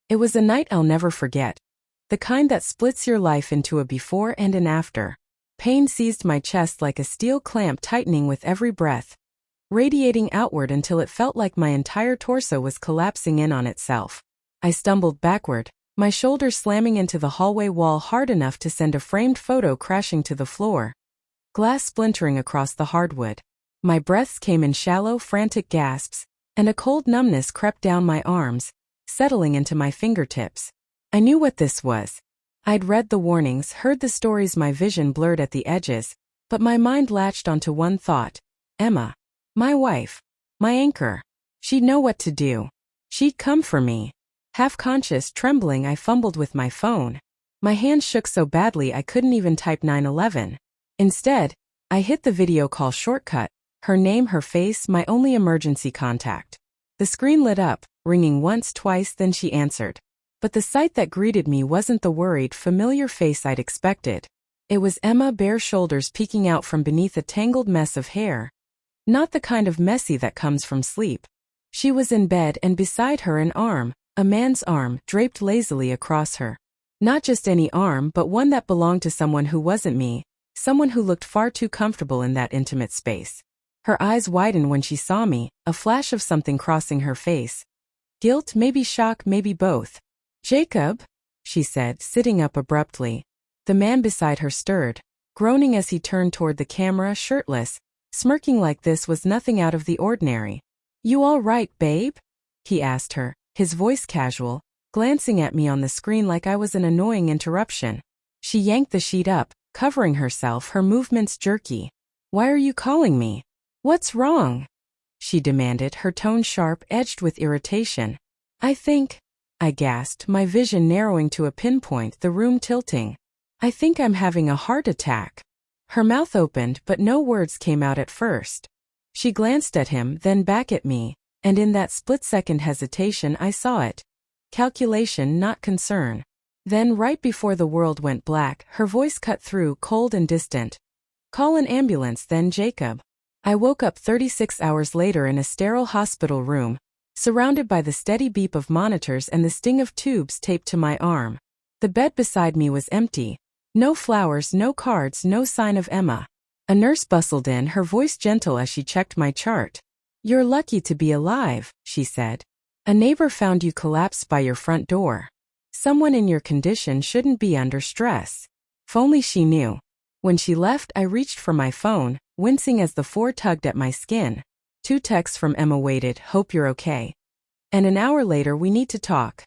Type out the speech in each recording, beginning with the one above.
It was a night I'll never forget. The kind that splits your life into a before and an after. Pain seized my chest like a steel clamp, tightening with every breath, radiating outward until it felt like my entire torso was collapsing in on itself. I stumbled backward, my shoulders slamming into the hallway wall hard enough to send a framed photo crashing to the floor, glass splintering across the hardwood. My breaths came in shallow, frantic gasps, and a cold numbness crept down my arms, settling into my fingertips. I knew what this was. I'd read the warnings, heard the stories, my vision blurred at the edges, but my mind latched onto one thought: Emma. My wife. My anchor. She'd know what to do. She'd come for me. Half-conscious, trembling, I fumbled with my phone. My hands shook so badly I couldn't even type 911. Instead, I hit the video call shortcut, her name, her face, my only emergency contact. The screen lit up, ringing once, twice, then she answered. But the sight that greeted me wasn't the worried, familiar face I'd expected. It was Emma, bare shoulders peeking out from beneath a tangled mess of hair. Not the kind of messy that comes from sleep. She was in bed, and beside her an arm, a man's arm, draped lazily across her. Not just any arm, but one that belonged to someone who wasn't me, someone who looked far too comfortable in that intimate space. Her eyes widened when she saw me, a flash of something crossing her face. Guilt, maybe shock, maybe both. "Jacob," she said, sitting up abruptly. The man beside her stirred, groaning as he turned toward the camera, shirtless, smirking like this was nothing out of the ordinary. "You all right, babe?" he asked her, his voice casual, glancing at me on the screen like I was an annoying interruption. She yanked the sheet up, covering herself, her movements jerky. "Why are you calling me? What's wrong?" she demanded, her tone sharp, edged with irritation. I gasped, my vision narrowing to a pinpoint, the room tilting. "I think I'm having a heart attack." Her mouth opened, but no words came out at first. She glanced at him, then back at me, and in that split-second hesitation I saw it. Calculation, not concern. Then, right before the world went black, her voice cut through, cold and distant. "Call an ambulance then, Jacob." I woke up 36 hours later in a sterile hospital room, surrounded by the steady beep of monitors and the sting of tubes taped to my arm. The bed beside me was empty. No flowers, no cards, no sign of Emma. A nurse bustled in, her voice gentle as she checked my chart. "You're lucky to be alive," she said. "A neighbor found you collapsed by your front door. Someone in your condition shouldn't be under stress." If only she knew. When she left, I reached for my phone, wincing as the 4 tugged at my skin. 2 texts from Emma waited, "Hope you're okay." And an hour later, "We need to talk."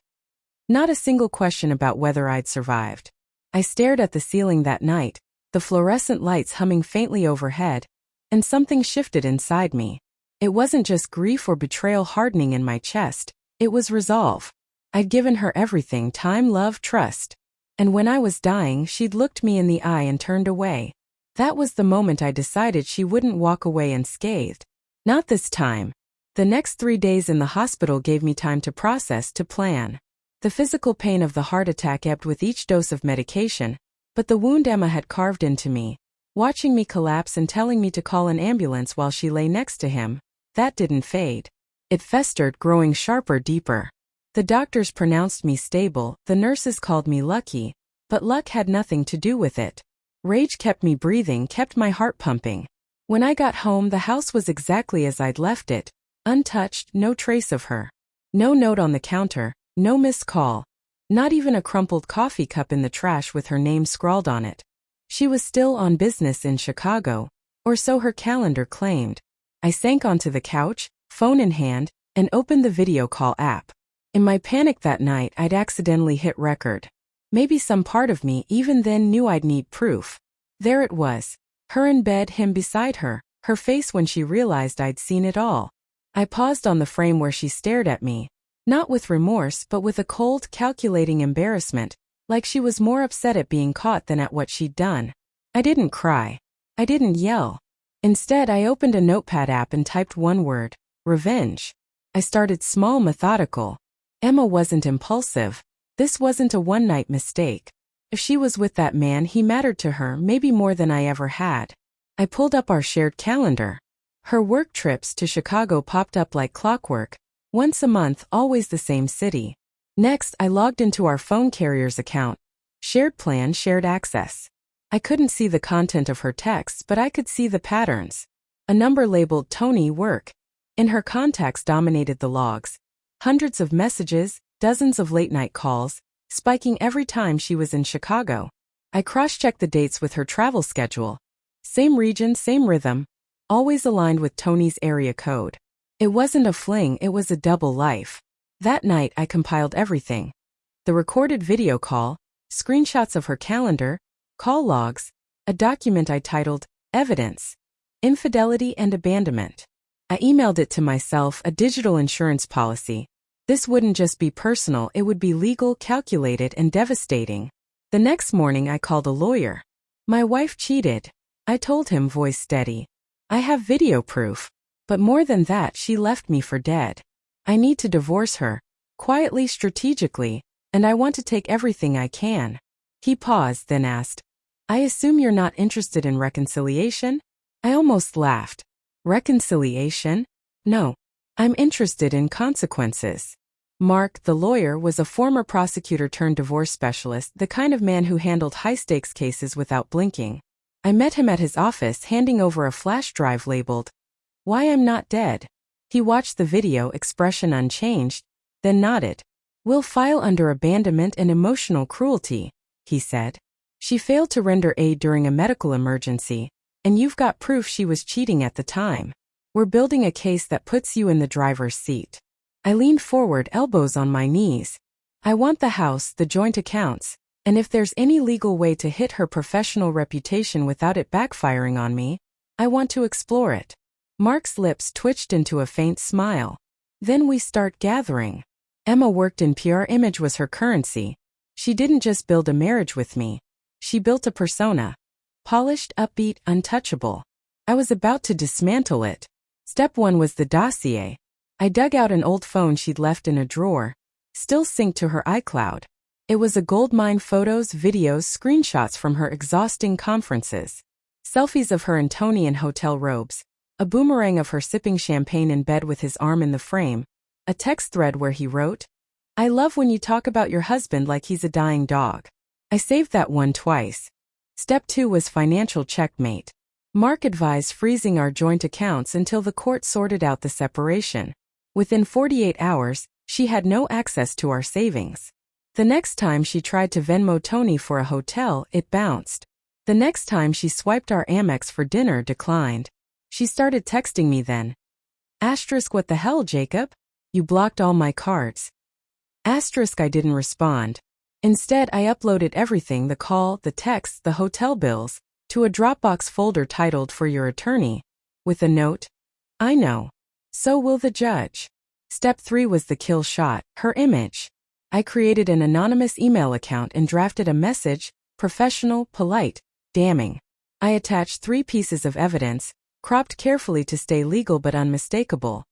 Not a single question about whether I'd survived. I stared at the ceiling that night, the fluorescent lights humming faintly overhead, and something shifted inside me. It wasn't just grief or betrayal hardening in my chest, it was resolve. I'd given her everything: time, love, trust. And when I was dying, she'd looked me in the eye and turned away. That was the moment I decided she wouldn't walk away unscathed. Not this time. The next 3 days in the hospital gave me time to process, to plan. The physical pain of the heart attack ebbed with each dose of medication, but the wound Emma had carved into me, watching me collapse and telling me to call an ambulance while she lay next to him, that didn't fade. It festered, growing sharper, deeper. The doctors pronounced me stable, the nurses called me lucky, but luck had nothing to do with it. Rage kept me breathing, kept my heart pumping. When I got home, the house was exactly as I'd left it, untouched, no trace of her. No note on the counter, no missed call. Not even a crumpled coffee cup in the trash with her name scrawled on it. She was still on business in Chicago, or so her calendar claimed. I sank onto the couch, phone in hand, and opened the video call app. In my panic that night, I'd accidentally hit record. Maybe some part of me even then knew I'd need proof. There it was. Her in bed, him beside her, her face when she realized I'd seen it all. I paused on the frame where she stared at me, not with remorse but with a cold, calculating embarrassment, like she was more upset at being caught than at what she'd done. I didn't cry. I didn't yell. Instead, I opened a notepad app and typed one word: revenge. I started small, methodical. Emma wasn't impulsive. This wasn't a one-night mistake. If she was with that man, he mattered to her, maybe more than I ever had. I pulled up our shared calendar. Her work trips to Chicago popped up like clockwork. Once a month, always the same city. Next, I logged into our phone carrier's account. Shared plan, shared access. I couldn't see the content of her texts, but I could see the patterns. A number labeled Tony Work. In her contacts dominated the logs. Hundreds of messages, dozens of late-night calls, spiking every time she was in Chicago. I cross-checked the dates with her travel schedule. Same region, same rhythm. Always aligned with Tony's area code. It wasn't a fling, it was a double life. That night I compiled everything. The recorded video call, screenshots of her calendar, call logs, a document I titled, Evidence, Infidelity and Abandonment. I emailed it to myself, a digital insurance policy. This wouldn't just be personal, it would be legal, calculated, and devastating. The next morning I called a lawyer. My wife cheated. I told him, voice steady. I have video proof. But more than that, she left me for dead. I need to divorce her, quietly, strategically, and I want to take everything I can. He paused, then asked, I assume you're not interested in reconciliation? I almost laughed. Reconciliation? No. I'm interested in consequences. Mark, the lawyer, was a former prosecutor turned divorce specialist, the kind of man who handled high-stakes cases without blinking. I met him at his office handing over a flash drive labeled, Why I'm Not Dead. He watched the video, expression unchanged, then nodded. We'll file under abandonment and emotional cruelty, he said. She failed to render aid during a medical emergency, and you've got proof she was cheating at the time. We're building a case that puts you in the driver's seat. I leaned forward, elbows on my knees. I want the house, the joint accounts, and if there's any legal way to hit her professional reputation without it backfiring on me, I want to explore it. Mark's lips twitched into a faint smile. Then we start gathering. Emma worked in PR. Image was her currency. She didn't just build a marriage with me. She built a persona. Polished, upbeat, untouchable. I was about to dismantle it. Step 1 was the dossier. I dug out an old phone she'd left in a drawer, still synced to her iCloud. It was a goldmine: photos, videos, screenshots from her exhausting conferences. Selfies of her and Tony in hotel robes. A boomerang of her sipping champagne in bed with his arm in the frame. A text thread where he wrote, I love when you talk about your husband like he's a dying dog. I saved that one twice. Step 2 was financial checkmate. Mark advised freezing our joint accounts until the court sorted out the separation. Within 48 hours, she had no access to our savings. The next time she tried to Venmo Tony for a hotel, it bounced. The next time she swiped our Amex for dinner, declined. She started texting me then. Asterisk, what the hell, Jacob? You blocked all my cards. Asterisk, I didn't respond. Instead, I uploaded everything, the call, the texts, the hotel bills, to a Dropbox folder titled For Your Attorney, with a note, I know. So will the judge. Step 3 was the kill shot, her image. I created an anonymous email account and drafted a message, professional, polite, damning. I attached 3 pieces of evidence, cropped carefully to stay legal but unmistakable.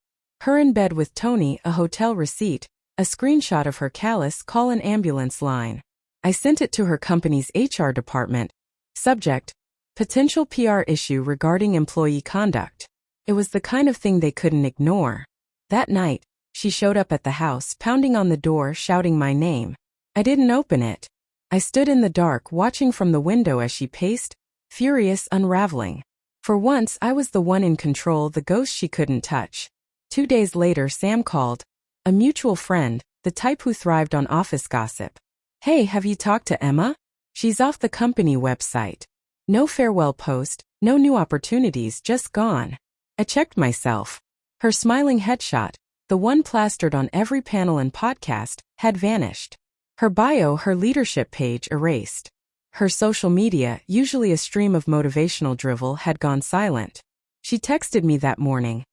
Her in bed with Tony, a hotel receipt, a screenshot of her callous call an ambulance line. I sent it to her company's HR department. Subject, potential PR issue regarding employee conduct. It was the kind of thing they couldn't ignore. That night, she showed up at the house, pounding on the door, shouting my name. I didn't open it. I stood in the dark, watching from the window as she paced, furious, unraveling. For once, I was the one in control, the ghost she couldn't touch. 2 days later, Sam called. A mutual friend, the type who thrived on office gossip. Hey, have you talked to Emma? She's off the company website. No farewell post, no new opportunities, just gone. I checked myself. Her smiling headshot, the one plastered on every panel and podcast, had vanished. Her bio, her leadership page, erased. Her social media, usually a stream of motivational drivel, had gone silent. She texted me that morning.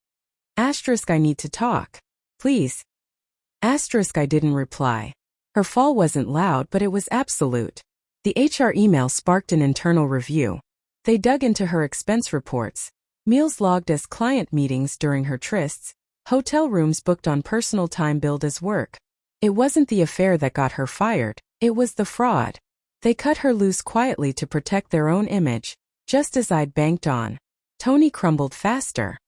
Asterisk, I need to talk. Please. Asterisk, I didn't reply. Her fall wasn't loud, but it was absolute. The HR email sparked an internal review. They dug into her expense reports. Meals logged as client meetings during her trysts, hotel rooms booked on personal time billed as work. It wasn't the affair that got her fired, it was the fraud. They cut her loose quietly to protect their own image, just as I'd banked on. Tony crumbled faster.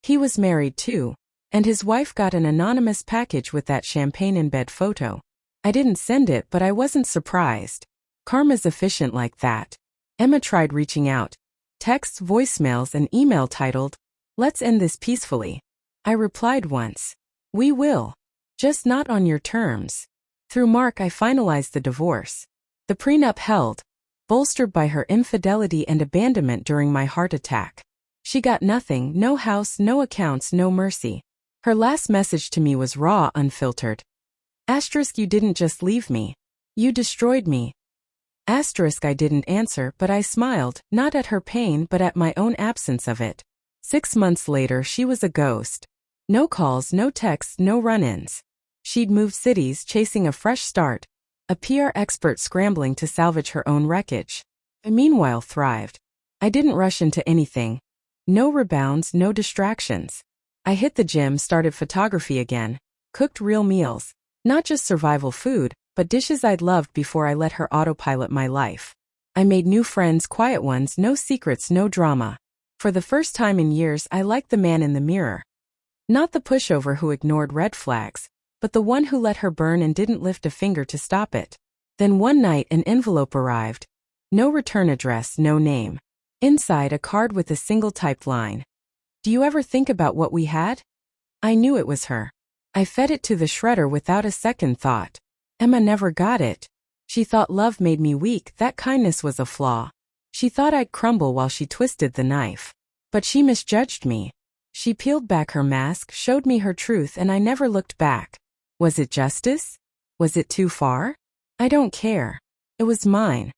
He was married too. And his wife got an anonymous package with that champagne in bed photo. I didn't send it, but I wasn't surprised. Karma's efficient like that. Emma tried reaching out. Texts, voicemails, and email titled, "Let's end this peacefully." I replied once. "We will. Just not on your terms." Through Mark, I finalized the divorce. The prenup held, bolstered by her infidelity and abandonment during my heart attack. She got nothing, no house, no accounts, no mercy. Her last message to me was raw, unfiltered. Asterisk, you didn't just leave me. You destroyed me. Asterisk, I didn't answer, but I smiled, not at her pain but at my own absence of it. 6 months later, she was a ghost. No calls, no texts, no run-ins. She'd moved cities, chasing a fresh start, a PR expert scrambling to salvage her own wreckage. I meanwhile thrived. I didn't rush into anything. No rebounds, no distractions. I hit the gym, started photography again, cooked real meals, not just survival food, but dishes I'd loved before I let her autopilot my life. I made new friends, quiet ones, no secrets, no drama. For the first time in years, I liked the man in the mirror. Not the pushover who ignored red flags, but the one who let her burn and didn't lift a finger to stop it. Then one night an envelope arrived. No return address, no name. Inside, a card with a single typed line. "Do you ever think about what we had?" I knew it was her. I fed it to the shredder without a second thought. Emma never got it. She thought love made me weak, that kindness was a flaw. She thought I'd crumble while she twisted the knife. But she misjudged me. She peeled back her mask, showed me her truth, and I never looked back. Was it justice? Was it too far? I don't care. It was mine.